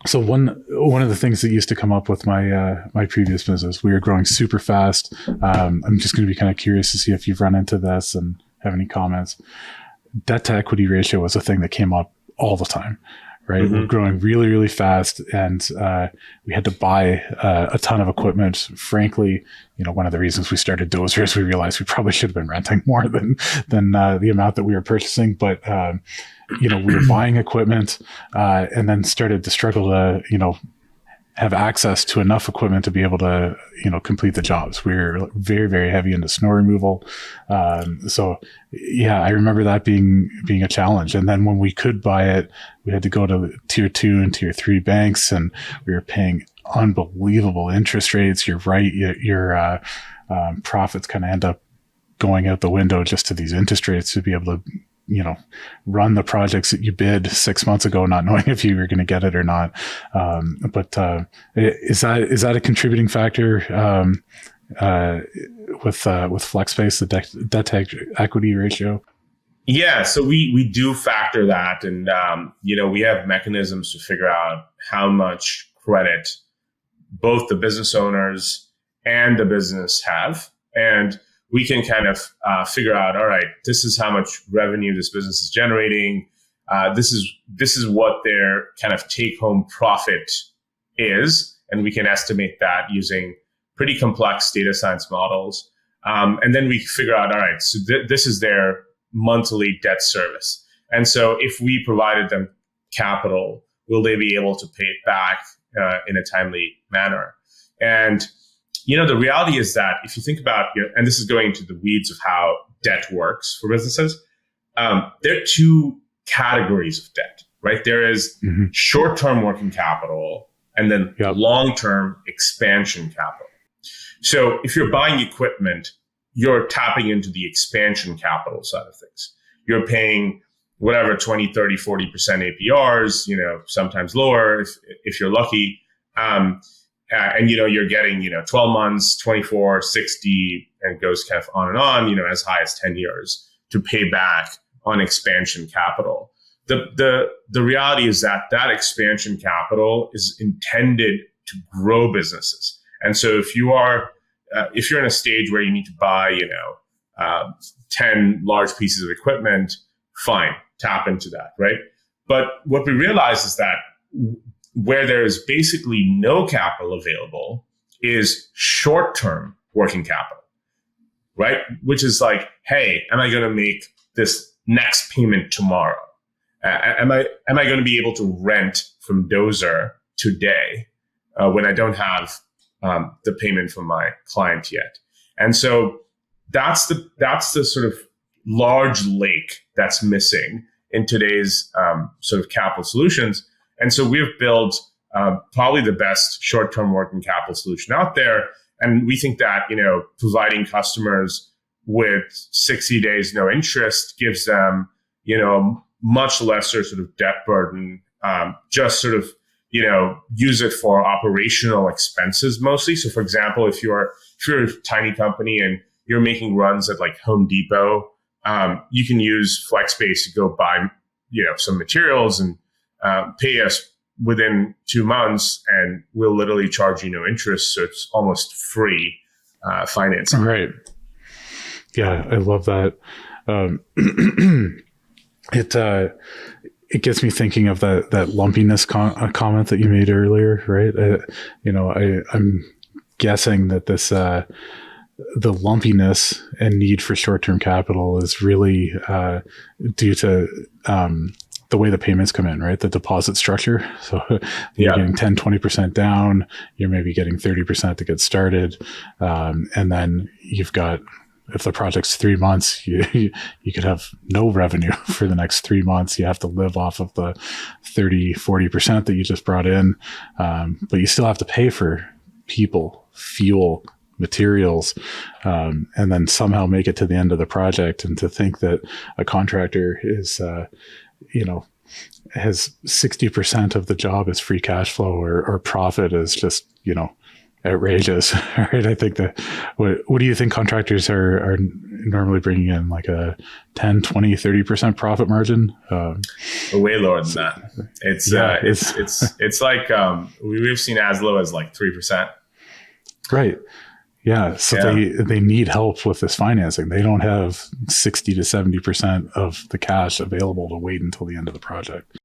So one of the things that used to come up with my previous business, we were growing super fast. I'm just going to be kind of curious to see if you've run into this and have any comments. Debt to equity ratio was a thing that came up all the time, right? Mm-hmm. We're growing really, really fast, and we had to buy a ton of equipment. Frankly, one of the reasons we started Dozer is we realized we probably should have been renting more than the amount that we were purchasing, but we were buying equipment and then started to struggle to, have access to enough equipment to be able to, complete the jobs. We were very, very heavy into snow removal. So yeah, I remember that being a challenge. And then when we could buy it, we had to go to tier 2 and tier 3 banks, and we were paying unbelievable interest rates. You're right. Your profits kind of end up going out the window just to these interest rates to be able to, run the projects that you bid 6 months ago, not knowing if you were going to get it or not. But is that a contributing factor with FlexSpace, the debt to equity ratio? Yeah, so we do factor that, and we have mechanisms to figure out how much credit both the business owners and the business have, and we can kind of figure out, all right, this is how much revenue this business is generating. This is what their kind of take-home profit is, and we can estimate that using pretty complex data science models. And then we figure out, all right, so this is their monthly debt service. And so if we provided them capital, will they be able to pay it back in a timely manner? And the reality is that if you think about, and this is going into the weeds of how debt works for businesses, there are two categories of debt, right? There is short-term working capital and then long-term expansion capital. So if you're buying equipment, you're tapping into the expansion capital side of things. You're paying whatever, 20, 30, 40% APRs, sometimes lower if you're lucky. And, you're getting, 12 months, 24, 60, and it goes kind of on and on, as high as 10 years to pay back on expansion capital. The reality is that expansion capital is intended to grow businesses. And so if you're in a stage where you need to buy, 10 large pieces of equipment, fine, tap into that, right? But what we realize is that where there is basically no capital available is short-term working capital, right? Which is like, hey, am I going to make this next payment tomorrow? Am I going to be able to rent from Dozer today when I don't have the payment from my client yet? And so that's the sort of large lake that's missing in today's sort of capital solutions. And so we've built probably the best short-term working capital solution out there. And we think that, providing customers with 60 days, no interest gives them, much lesser sort of debt burden, just sort of, use it for operational expenses mostly. So for example, if you're a tiny company and you're making runs at like Home Depot, you can use FlexSpace to go buy, some materials and pay us within 2 months, and we'll literally charge you no interest. So it's almost free financing. Right. Yeah, I love that. It gets me thinking of that lumpiness comment that you made earlier, right? I'm guessing that this the lumpiness and need for short-term capital is really due to the way the payments come in, right? The deposit structure. So you're getting 10, 20% down, you're maybe getting 30% to get started. And then you've got, if the project's 3 months, you could have no revenue for the next 3 months. You have to live off of the 30, 40% that you just brought in. But you still have to pay for people, fuel, materials, and then somehow make it to the end of the project. And to think that a contractor is, has 60% of the job is free cash flow or profit is just, outrageous, right? I think that, what do you think contractors are normally bringing in, like a 10, 20, 30% profit margin? Way lower than that. It's like, we've seen as low as like 3%. Right. Yeah. So they need help with this financing. They don't have 60 to 70% of the cash available to wait until the end of the project.